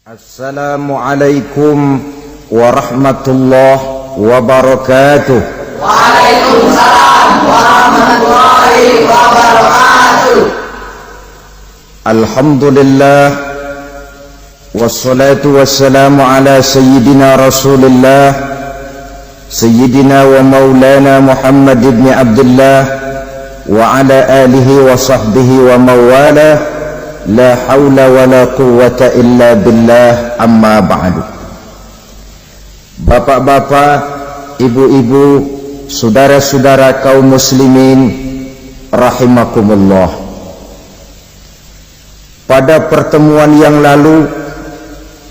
Assalamualaikum warahmatullahi wabarakatuh. Waalaikumsalam warahmatullahi wabarakatuh. Alhamdulillah wassalatu wassalamu ala sayyidina Rasulillah sayyidina wa maulana Muhammad ibn Abdullah wa ala alihi wa sahbihi wa mawala. La haula wa la quwwata illa billah, amma ba'du. Bapak-bapak, ibu-ibu, saudara-saudara kaum muslimin rahimakumullah. Pada pertemuan yang lalu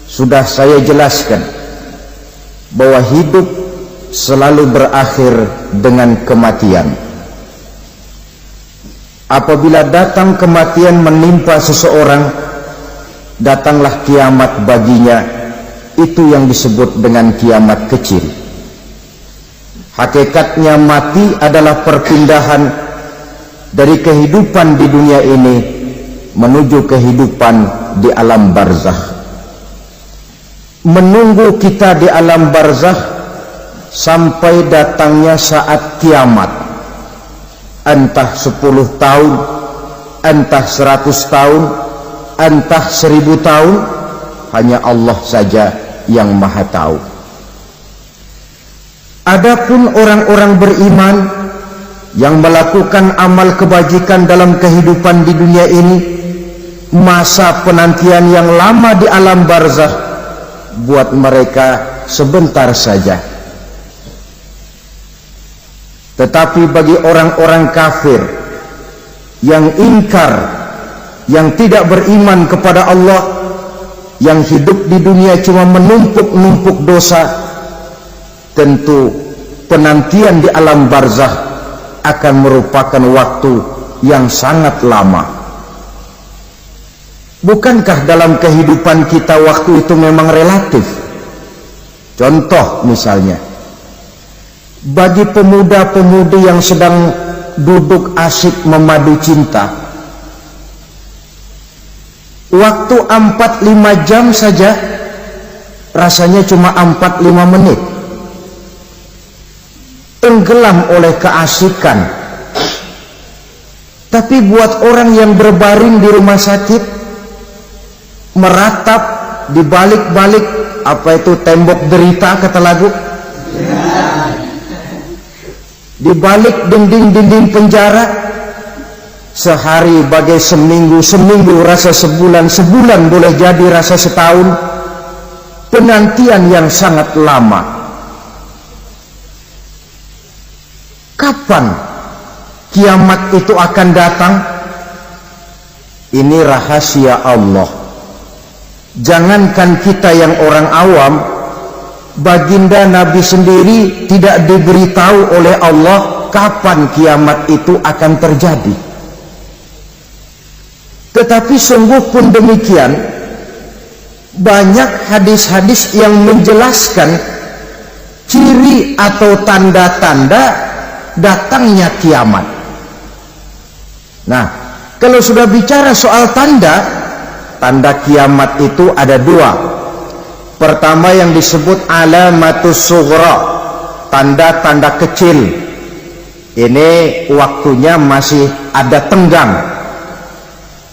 sudah saya jelaskan bahwa hidup selalu berakhir dengan kematian. Apabila datang kematian menimpa seseorang, datanglah kiamat baginya. Itu yang disebut dengan kiamat kecil. Hakikatnya mati adalah perpindahan dari kehidupan di dunia ini menuju kehidupan di alam barzakh. Menunggu kita di alam barzakh sampai datangnya saat kiamat. Entah 10 tahun, entah 100 tahun, entah 1000 tahun, hanya Allah saja yang maha tahu. Adapun orang-orang beriman yang melakukan amal kebajikan dalam kehidupan di dunia ini, masa penantian yang lama di alam barzakh buat mereka sebentar saja. Tetapi bagi orang-orang kafir yang ingkar, yang tidak beriman kepada Allah, yang hidup di dunia cuma menumpuk-numpuk dosa, tentu penantian di alam barzakh akan merupakan waktu yang sangat lama. Bukankah dalam kehidupan kita waktu itu memang relatif? Contoh misalnya, bagi pemuda-pemudi yang sedang duduk asyik memadu cinta, waktu 4-5 jam saja rasanya cuma 4-5 menit, tenggelam oleh keasikan. Tapi buat orang yang berbaring di rumah sakit, meratap di balik-balik apa itu tembok derita kata lagu, di balik dinding-dinding penjara, sehari bagai seminggu, seminggu rasa sebulan, sebulan boleh jadi rasa setahun. Penantian yang sangat lama. Kapan kiamat itu akan datang? Ini rahasia Allah. Jangankan kita yang orang awam, baginda Nabi sendiri tidak diberitahu oleh Allah kapan kiamat itu akan terjadi. Tetapi sungguh pun demikian, banyak hadis-hadis yang menjelaskan ciri atau tanda-tanda datangnya kiamat. Nah, kalau sudah bicara soal tanda kiamat itu ada dua. Pertama yang disebut alamatus sughra, tanda-tanda kecil. Ini waktunya masih ada tenggang.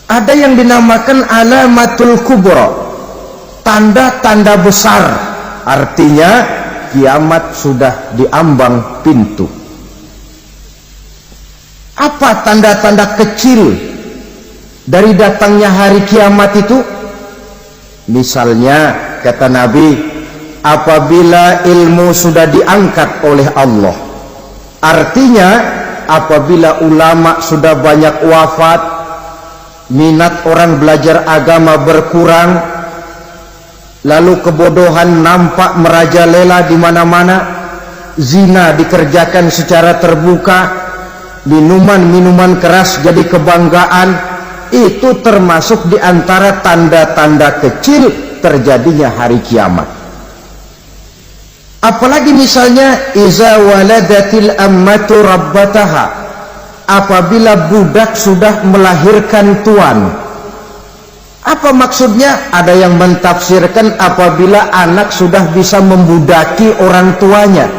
Ada yang dinamakan alamatul kubra, tanda-tanda besar. Artinya kiamat sudah diambang pintu. Apa tanda-tanda kecil dari datangnya hari kiamat itu? Misalnya kata Nabi, apabila ilmu sudah diangkat oleh Allah, artinya apabila ulama sudah banyak wafat, minat orang belajar agama berkurang, lalu kebodohan nampak merajalela di mana-mana, zina dikerjakan secara terbuka, minuman-minuman keras jadi kebanggaan, itu termasuk di antara tanda-tanda kecil terjadinya hari kiamat. Apalagi misalnya iza waladatil ammatu rabbataha, apabila budak sudah melahirkan tuan, Apa maksudnya? Ada yang mentafsirkan apabila anak sudah bisa membudaki orang tuanya,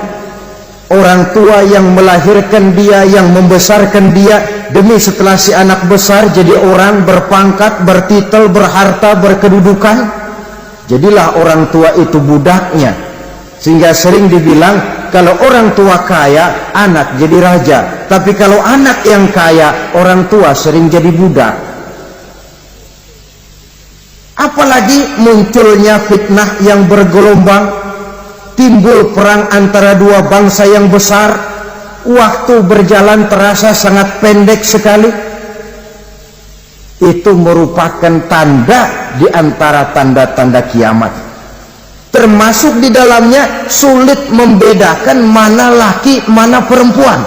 orang tua yang melahirkan dia, yang membesarkan dia, demi setelah si anak besar jadi orang berpangkat, bertitel, berharta, berkedudukan, jadilah orang tua itu budaknya. Sehingga sering dibilang kalau orang tua kaya, anak jadi raja, tapi kalau anak yang kaya, orang tua sering jadi budak. Apalagi munculnya fitnah yang bergelombang, timbul perang antara dua bangsa yang besar, waktu berjalan terasa sangat pendek sekali. Itu merupakan tanda di antara tanda-tanda kiamat. Termasuk di dalamnya sulit membedakan mana laki, mana perempuan.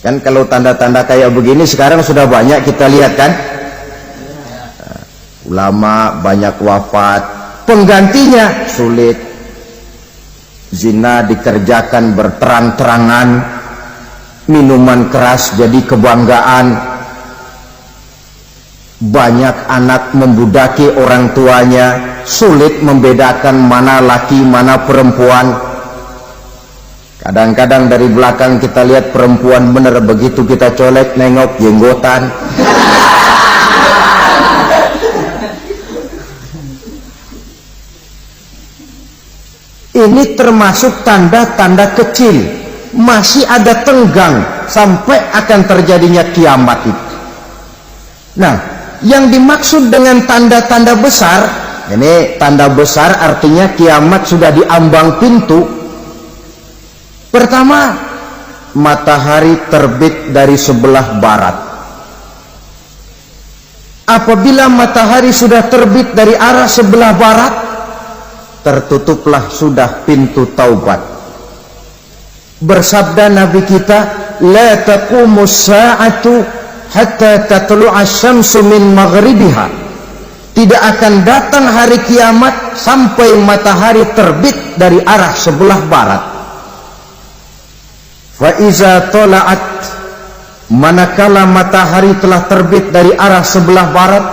Kan kalau tanda-tanda kayak begini sekarang sudah banyak kita lihat kan. Ulama banyak wafat, penggantinya sulit. Zina dikerjakan berterang-terangan, minuman keras jadi kebanggaan, banyak anak membudaki orang tuanya, sulit membedakan mana laki mana perempuan. Kadang-kadang dari belakang kita lihat perempuan bener, begitu kita colek nengok jenggotan. Ini termasuk tanda-tanda kecil, masih ada tenggang sampai akan terjadinya kiamat itu. Nah, yang dimaksud dengan tanda-tanda besar, ini tanda besar artinya kiamat sudah di ambang pintu. Pertama, matahari terbit dari sebelah barat. Apabila matahari sudah terbit dari arah sebelah barat, tertutuplah sudah pintu taubat. Bersabda Nabi kita, la taqumus sa'atu hatta tatlu'a syamsu min maghribiha. Tidak akan datang hari kiamat sampai matahari terbit dari arah sebelah barat. Fa iza tala'at, manakala matahari telah terbit dari arah sebelah barat,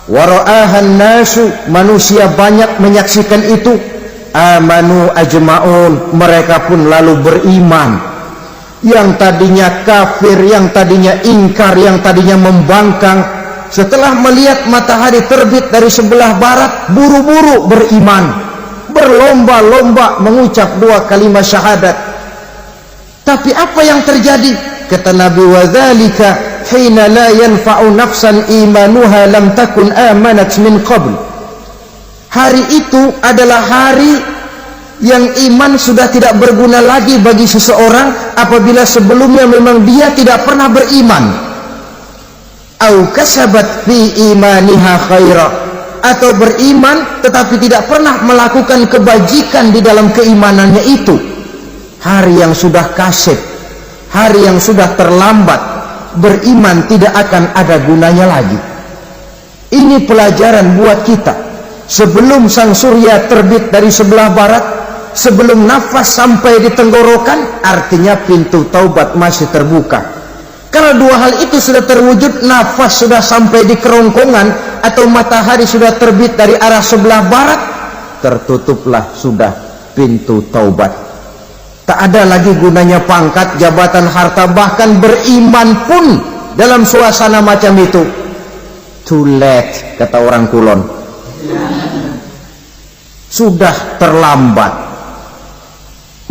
wara'ahan nasu, manusia banyak menyaksikan itu, amanu ajma'un, mereka pun lalu beriman. Yang tadinya kafir, yang tadinya ingkar, yang tadinya membangkang, setelah melihat matahari terbit dari sebelah barat, buru-buru beriman, berlomba-lomba mengucap dua kalimat syahadat. Tapi apa yang terjadi? Kata Nabi, wadzalika hina la yanfa'u nafsan imanuha lam takun amanat min qabl. Hari itu adalah hari yang iman sudah tidak berguna lagi bagi seseorang apabila sebelumnya memang dia tidak pernah beriman. Au kasabat fi imaniha khaira, atau beriman tetapi tidak pernah melakukan kebajikan di dalam keimanannya itu. Hari yang sudah kasib, hari yang sudah terlambat, beriman tidak akan ada gunanya lagi. Ini pelajaran buat kita. Sebelum sang surya terbit dari sebelah barat, sebelum nafas sampai di tenggorokan, artinya pintu taubat masih terbuka. Kalau dua hal itu sudah terwujud, nafas sudah sampai di kerongkongan atau matahari sudah terbit dari arah sebelah barat, tertutuplah sudah pintu taubat. Tak ada lagi gunanya pangkat, jabatan, harta, bahkan beriman pun dalam suasana macam itu too late, kata orang Kulon. Sudah terlambat.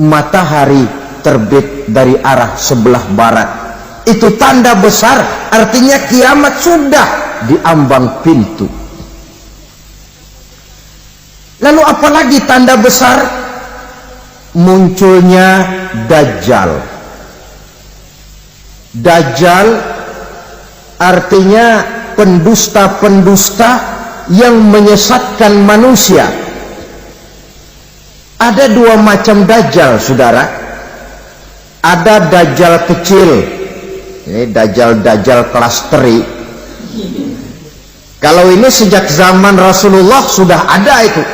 Matahari terbit dari arah sebelah barat, itu tanda besar, artinya kiamat sudah di ambang pintu. Lalu apalagi tanda besar? Munculnya Dajjal. Dajjal artinya pendusta-pendusta yang menyesatkan manusia. Ada dua macam Dajjal, saudara. Ada Dajjal kecil, ini Dajjal kelas teri. Kalau ini sejak zaman Rasulullah sudah ada itu,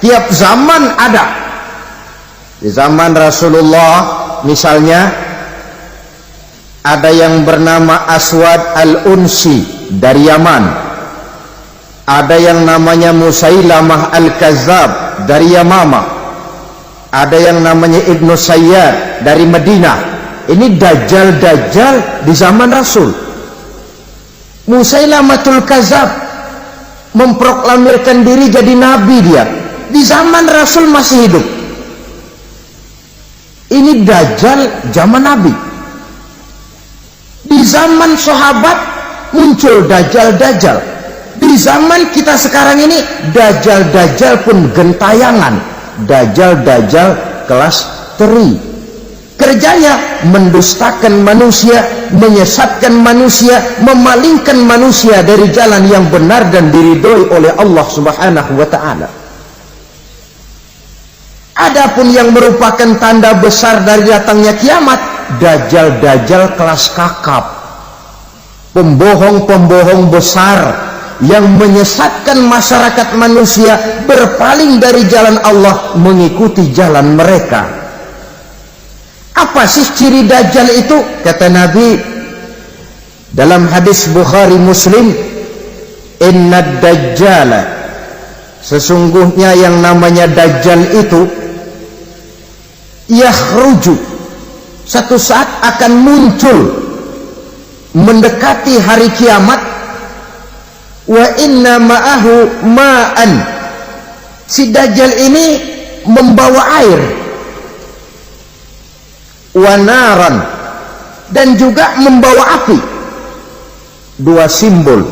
tiap zaman ada. Di zaman Rasulullah misalnya ada yang bernama Aswad al-Unsi dari Yaman, ada yang namanya Musailamah al-Kazzab dari Yamama, ada yang namanya Ibnu Sayyad dari Madinah. Ini dajjal-dajjal di zaman Rasul. Musailamatul Kazzab memproklamirkan diri jadi nabi, dia di zaman Rasul masih hidup. Ini dajjal zaman Nabi. Di zaman sahabat muncul dajjal-dajjal. Di zaman kita sekarang ini dajjal-dajjal pun gentayangan. Dajjal-dajjal kelas teri. Kerjanya mendustakan manusia, menyesatkan manusia, memalingkan manusia dari jalan yang benar dan diridhoi oleh Allah Subhanahu wa ta'ala. Adapun yang merupakan tanda besar dari datangnya kiamat, dajjal-dajjal kelas kakap, pembohong-pembohong besar yang menyesatkan masyarakat manusia berpaling dari jalan Allah mengikuti jalan mereka. Apa sih ciri dajjal itu? Kata Nabi dalam hadis Bukhari Muslim, innad dajjala, sesungguhnya yang namanya dajjal itu yakhruju, satu saat akan muncul mendekati hari kiamat. Wa inna ma'ahu ma'an, si dajjal ini membawa air, wa naran, dan juga membawa api. Dua simbol.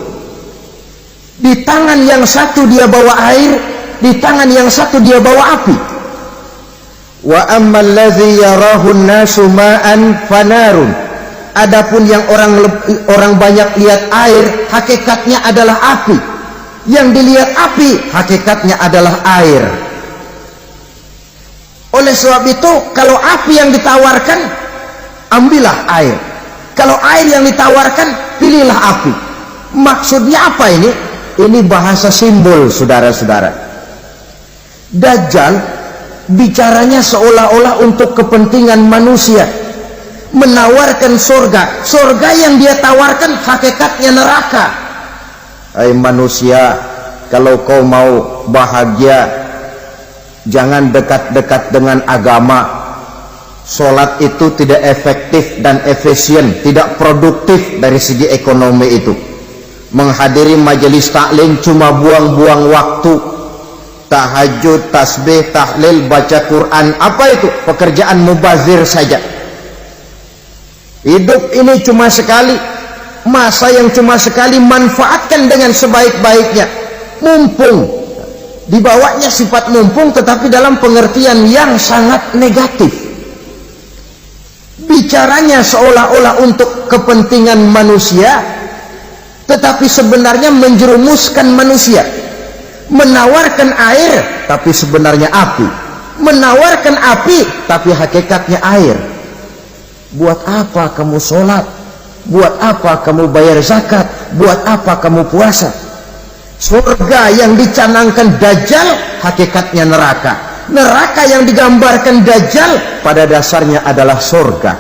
Di tangan yang satu dia bawa air, di tangan yang satu dia bawa api. Wa ammal ladzi yarahu an-nasu ma'an fanarun, adapun yang orang banyak lihat air, hakikatnya adalah api. Yang dilihat api, hakikatnya adalah air. Oleh sebab itu, kalau api yang ditawarkan, ambillah air. Kalau air yang ditawarkan, pilihlah api. Maksudnya apa ini? Ini bahasa simbol, saudara-saudara. Dajjal bicaranya seolah-olah untuk kepentingan manusia, menawarkan surga. Surga yang dia tawarkan hakikatnya neraka. Hai manusia, kalau kau mau bahagia, jangan dekat-dekat dengan agama. Sholat itu tidak efektif dan efisien, tidak produktif dari segi ekonomi itu. Menghadiri majelis taklim cuma buang-buang waktu. Tahajud, tasbih, tahlil, baca Quran, apa itu? Pekerjaan mubazir saja. Hidup ini cuma sekali, masa yang cuma sekali, manfaatkan dengan sebaik-baiknya. Mumpung, dibawanya sifat mumpung, tetapi dalam pengertian yang sangat negatif. Bicaranya seolah-olah untuk kepentingan manusia, tetapi sebenarnya menjerumuskan manusia. Menawarkan air, tapi sebenarnya api. Menawarkan api, tapi hakikatnya air. Buat apa kamu sholat? Buat apa kamu bayar zakat? Buat apa kamu puasa? Surga yang dicanangkan Dajjal, hakikatnya neraka. Neraka yang digambarkan Dajjal, pada dasarnya adalah surga.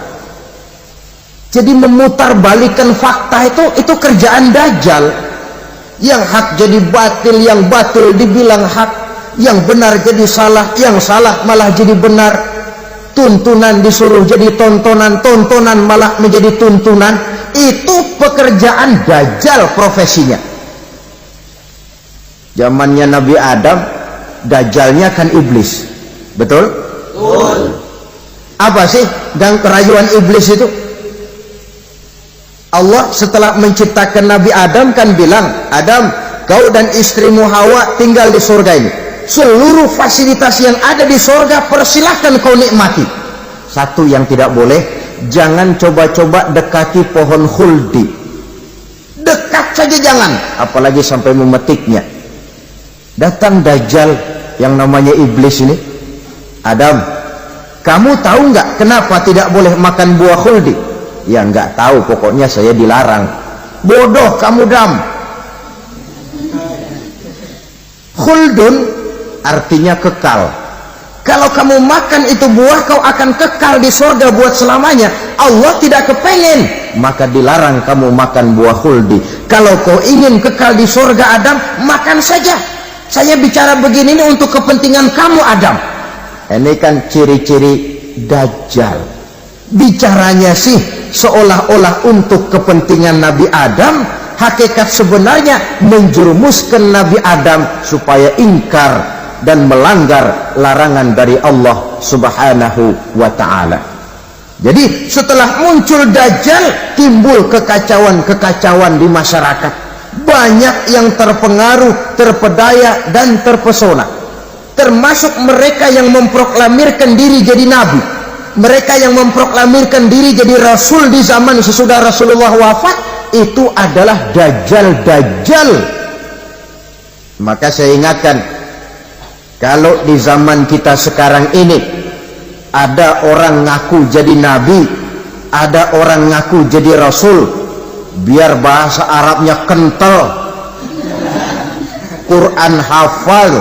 Jadi memutarbalikkan fakta itu kerjaan Dajjal. Yang hak jadi batil, yang batil dibilang hak, yang benar jadi salah, yang salah malah jadi benar. Tuntunan disuruh jadi tontonan, tontonan malah menjadi tuntunan. Itu pekerjaan Dajjal profesinya. Zamannya Nabi Adam, Dajjalnya kan iblis. Betul? Betul. Apa sih dan kerayuan iblis itu? Allah setelah menciptakan Nabi Adam kan bilang, Adam, kau dan istrimu Hawa tinggal di surga ini. Seluruh fasilitas yang ada di surga persilahkan kau nikmati. Satu yang tidak boleh, jangan coba-coba dekati pohon khuldi. Dekat saja jangan, apalagi sampai memetiknya. Datang Dajjal yang namanya iblis ini. Adam, kamu tahu nggak kenapa tidak boleh makan buah khuldi? Ya nggak tahu, pokoknya saya dilarang. Bodoh kamu Dam. Khuldun artinya kekal. Kalau kamu makan itu buah, kau akan kekal di surga buat selamanya. Allah tidak kepengen, maka dilarang kamu makan buah khuldi. Kalau kau ingin kekal di surga Adam, makan saja. Saya bicara begini ini untuk kepentingan kamu Adam. Ini kan ciri-ciri Dajjal. Bicaranya sih seolah-olah untuk kepentingan Nabi Adam, hakikat sebenarnya menjerumuskan Nabi Adam supaya ingkar dan melanggar larangan dari Allah Subhanahu wa ta'ala. Jadi setelah muncul Dajjal, timbul kekacauan-kekacauan di masyarakat. Banyak yang terpengaruh, terpedaya dan terpesona, termasuk mereka yang memproklamirkan diri jadi nabi, mereka yang memproklamirkan diri jadi rasul di zaman sesudah Rasulullah wafat. Itu adalah Dajjal. Maka saya ingatkan, kalau di zaman kita sekarang ini ada orang ngaku jadi nabi, ada orang ngaku jadi rasul, biar bahasa Arabnya kental, Quran hafal,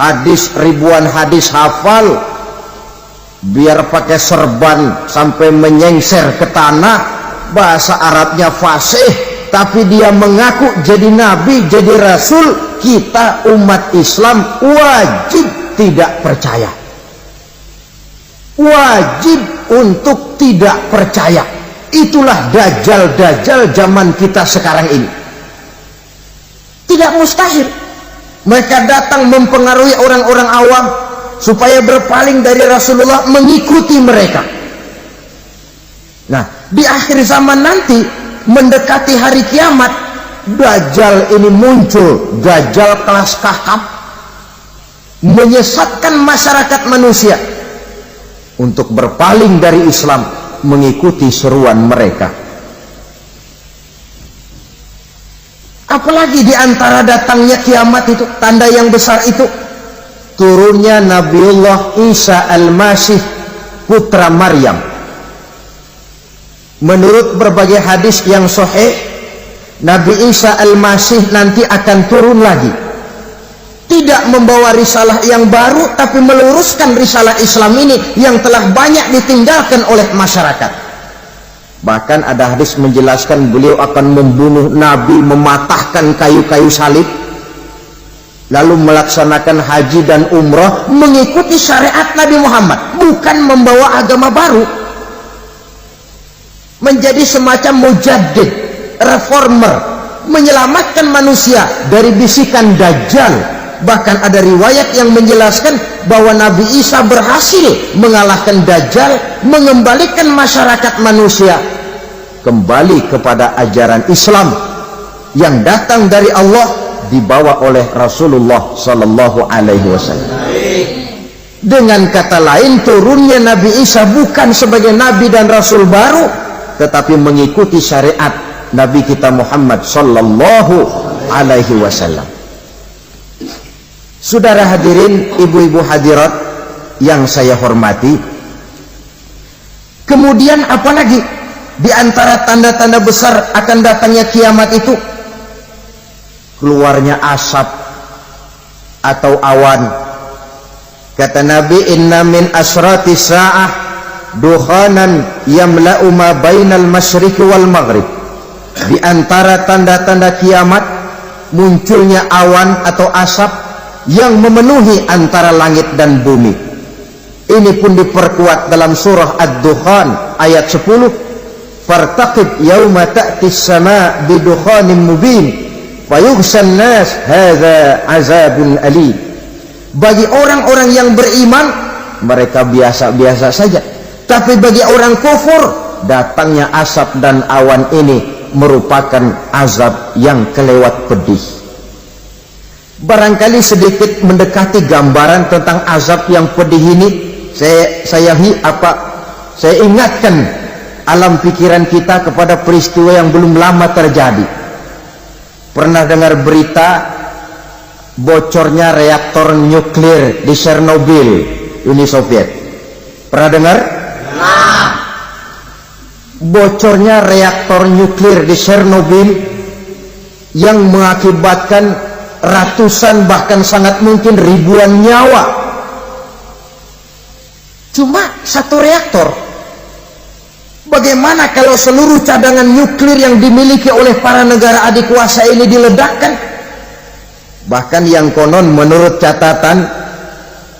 hadis ribuan hadis hafal, biar pakai serban sampai menyengser ke tanah, bahasa Arabnya fasih, tapi dia mengaku jadi nabi, jadi rasul. Kita umat Islam wajib tidak percaya, wajib untuk tidak percaya. Itulah Dajjal zaman kita sekarang ini. Tidak mustahil mereka datang mempengaruhi orang-orang awam supaya berpaling dari Rasulullah, mengikuti mereka. Nah, di akhir zaman nanti, mendekati hari kiamat, Dajjal ini muncul, Dajjal kelas kakap, menyesatkan masyarakat manusia untuk berpaling dari Islam, mengikuti seruan mereka. Apalagi di antara datangnya kiamat itu, tanda yang besar itu, turunnya Nabiullah Isa al-Masih, putra Maryam. Menurut berbagai hadis yang sahih, Nabi Isa al-Masih nanti akan turun lagi, tidak membawa risalah yang baru, tapi meluruskan risalah Islam ini yang telah banyak ditinggalkan oleh masyarakat. Bahkan ada hadis menjelaskan beliau akan membunuh Nabi, mematahkan kayu-kayu salib, lalu melaksanakan haji dan umrah mengikuti syariat Nabi Muhammad, bukan membawa agama baru, menjadi semacam mujaddid, reformer, menyelamatkan manusia dari bisikan Dajjal. Bahkan ada riwayat yang menjelaskan bahwa Nabi Isa berhasil mengalahkan Dajjal, mengembalikan masyarakat manusia kembali kepada ajaran Islam yang datang dari Allah, dibawa oleh Rasulullah Sallallahu Alaihi Wasallam. Dengan kata lain, turunnya Nabi Isa bukan sebagai Nabi dan Rasul baru, tetapi mengikuti syariat Nabi kita Muhammad Sallallahu Alaihi Wasallam. Saudara hadirin, ibu-ibu hadirat yang saya hormati, kemudian apalagi di antara tanda-tanda besar akan datangnya kiamat itu? Keluarnya asap atau awan. Kata Nabi, inna min asrati sa'ah dukhanan yamla'u ma bainal masyriqi wal maghrib. Di antara tanda-tanda kiamat, munculnya awan atau asap yang memenuhi antara langit dan bumi. Ini pun diperkuat dalam surah Ad-Dukhan ayat 10, fartaqib yauma ta'tis sama' bidukhanin mubin fayughshan nas hadza azabun alim. Bagi orang-orang yang beriman, mereka biasa-biasa saja, tapi bagi orang kufur, datangnya asap dan awan ini merupakan azab yang kelewat pedih. Barangkali sedikit mendekati gambaran tentang azab yang pedih ini, saya ingatkan alam pikiran kita kepada peristiwa yang belum lama terjadi. Pernah dengar berita bocornya reaktor nuklir di Chernobyl, Uni Soviet? Pernah dengar? Nah. Bocornya reaktor nuklir di Chernobyl yang mengakibatkan ratusan bahkan sangat mungkin ribuan nyawa. cuma satu reaktor. Bagaimana kalau seluruh cadangan nuklir yang dimiliki oleh para negara adik kuasa ini diledakkan? Bahkan yang konon menurut catatan,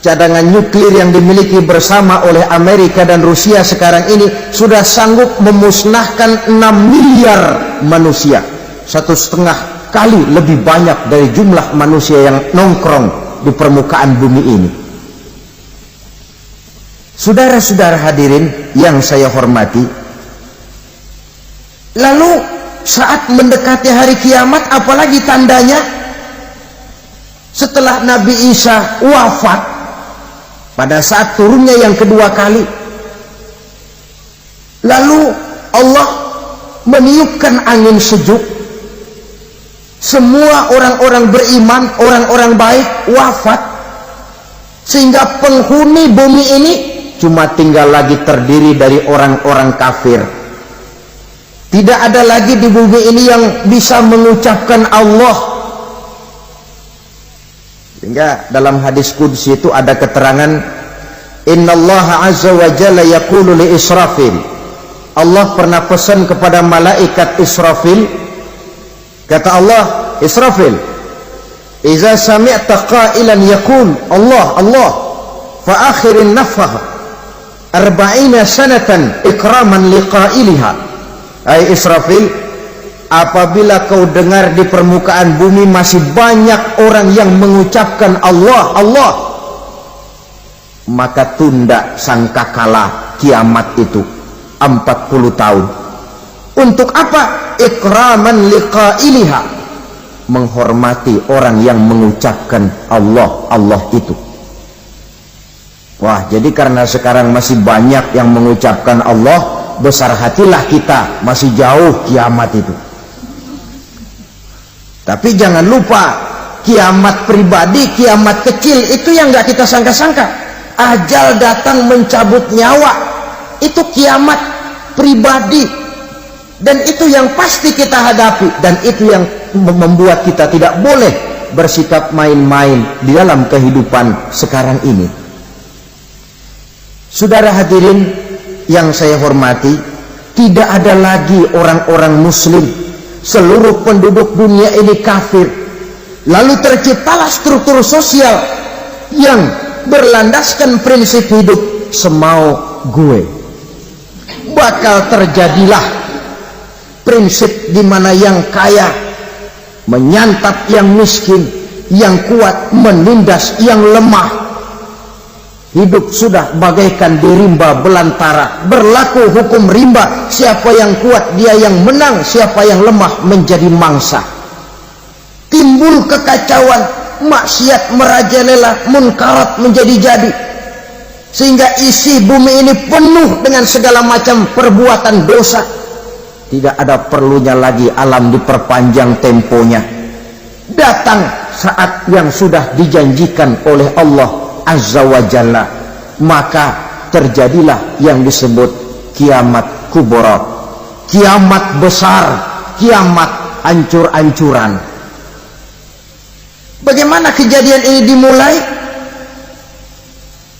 cadangan nuklir yang dimiliki bersama oleh Amerika dan Rusia sekarang ini sudah sanggup memusnahkan 6 miliar manusia, 1,5 kali lebih banyak dari jumlah manusia yang nongkrong di permukaan bumi ini. Saudara-saudara hadirin yang saya hormati, lalu saat mendekati hari kiamat, apalagi tandanya setelah Nabi Isa wafat pada saat turunnya yang kedua kali, lalu Allah meniupkan angin sejuk, semua orang-orang beriman, orang-orang baik wafat, sehingga penghuni bumi ini cuma tinggal lagi terdiri dari orang-orang kafir. Tidak ada lagi di bumi ini yang bisa mengucapkan Allah. Sehingga dalam hadis qudsi itu ada keterangan, innallaha azza wa jalla yaqulu li Israfil. Allah pernah pesan kepada malaikat Israfil, kata Allah, Israfil, iza sami'ta qailan yaqul Allah Allah fa akhirin nafah 40 sanatan ikraman liqailiha. Hai Israfil, apabila kau dengar di permukaan bumi masih banyak orang yang mengucapkan Allah Allah, maka tunda sangkakala kiamat itu 40 tahun. Untuk apa? Ikraman liqailiha, menghormati orang yang mengucapkan Allah Allah itu. Wah, jadi karena sekarang masih banyak yang mengucapkan Allah, besar hatilah kita, masih jauh kiamat itu. Tapi jangan lupa, kiamat pribadi, kiamat kecil itu yang gak kita sangka-sangka. Ajal datang mencabut nyawa, itu kiamat pribadi, dan itu yang pasti kita hadapi, dan itu yang membuat kita tidak boleh bersikap main-main di dalam kehidupan sekarang ini. Saudara hadirin yang saya hormati, tidak ada lagi orang-orang muslim, seluruh penduduk dunia ini kafir. Lalu terciptalah struktur sosial yang berlandaskan prinsip hidup semau gue. Bakal terjadilah prinsip di mana yang kaya menyantap yang miskin, yang kuat menindas yang lemah. Hidup sudah bagaikan di rimba belantara, berlaku hukum rimba, siapa yang kuat dia yang menang, siapa yang lemah menjadi mangsa. Timbul kekacauan, maksiat merajalela, munkarat menjadi-jadi, sehingga isi bumi ini penuh dengan segala macam perbuatan dosa. Tidak ada perlunya lagi alam diperpanjang temponya. Datang saat yang sudah dijanjikan oleh Allah Azza wa Jalla, maka terjadilah yang disebut kiamat kubra, kiamat besar, kiamat ancur-ancuran. Bagaimana kejadian ini dimulai?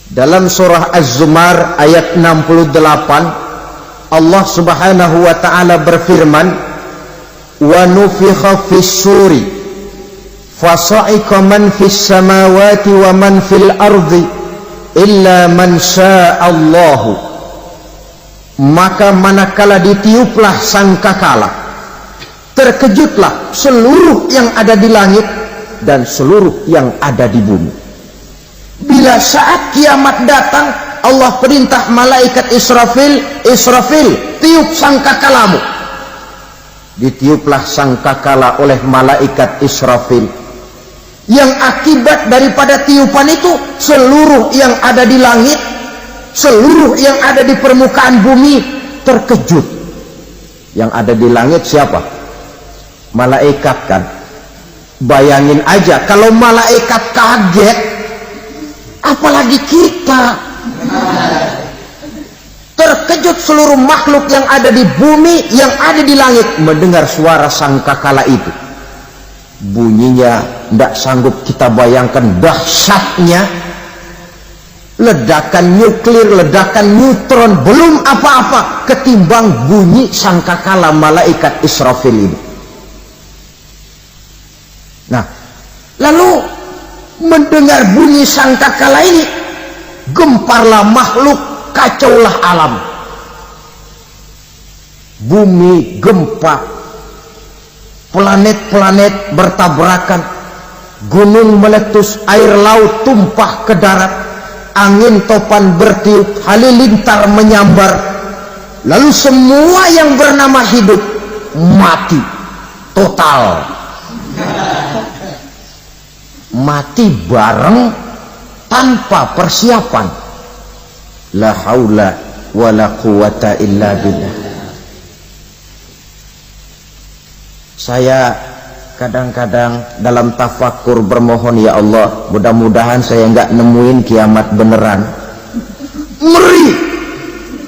Dalam surah Az-Zumar ayat 68, Allah Subhanahu wa taala berfirman, wa nufikha fis-suri fasa'iqa man fis samawati wa man fil ardi illa man sya'allahu. Maka manakala ditiuplah sangkakala, terkejutlah seluruh yang ada di langit dan seluruh yang ada di bumi. Bila saat kiamat datang, Allah perintah malaikat Israfil, Israfil, tiup sangkakalamu. Ditiuplah sangkakala oleh malaikat Israfil. Yang akibat daripada tiupan itu, seluruh yang ada di langit, seluruh yang ada di permukaan bumi terkejut. Yang ada di langit siapa? Malaikat kan. Bayangin aja kalau malaikat kaget, apalagi kita. Terkejut seluruh makhluk yang ada di bumi, yang ada di langit mendengar suara sangkakala itu. Bunyinya tidak sanggup kita bayangkan dahsyatnya. ledakan nuklir, ledakan neutron, belum apa-apa ketimbang bunyi sangkakala malaikat Israfil ini. Nah, lalu mendengar bunyi sangkakala ini, gemparlah makhluk, kacaulah alam. Bumi gempa, planet-planet bertabrakan, gunung meletus, air laut tumpah ke darat, angin topan bertiup, halilintar menyambar, lalu semua yang bernama hidup mati total. Mati bareng tanpa persiapan. La haula wala quwata illa billah. Saya kadang-kadang dalam tafakur bermohon, ya Allah, mudah-mudahan saya nggak nemuin kiamat beneran. Ngeri,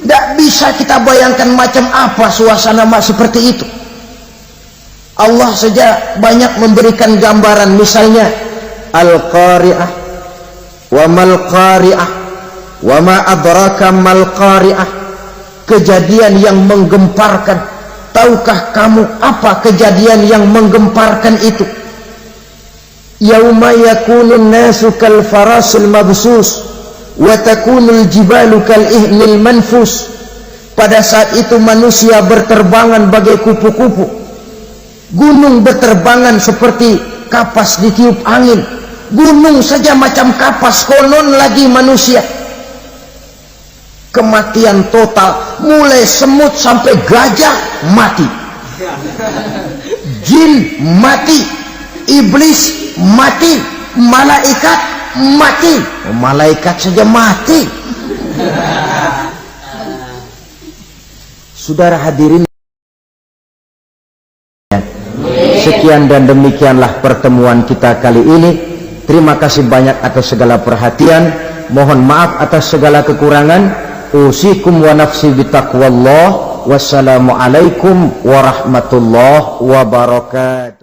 nggak bisa kita bayangkan macam apa suasana seperti itu. Allah saja banyak memberikan gambaran, misalnya Al-Qari'ah, wa mal qari'ah, wa ma adraka mal qari'ah. Kejadian yang menggemparkan. Tahukah kamu apa kejadian yang menggemparkan itu? Yauma yakunun nasu kal farasil mabsus wa takunul jibalu kal ihnil manfus. Pada saat itu manusia berterbangan bagai kupu-kupu, gunung berterbangan seperti kapas ditiup angin. Gunung saja macam kapas, konon lagi manusia. Kematian total, mulai semut sampai gajah mati, jin mati, iblis mati, malaikat mati. Malaikat saja mati. Saudara hadirin, sekian dan demikianlah pertemuan kita kali ini. Terima kasih banyak atas segala perhatian. Mohon maaf atas segala kekurangan. Usikum wa nafsi bitaqwallah. Wassalamualaikum warahmatullahi wabarakatuh.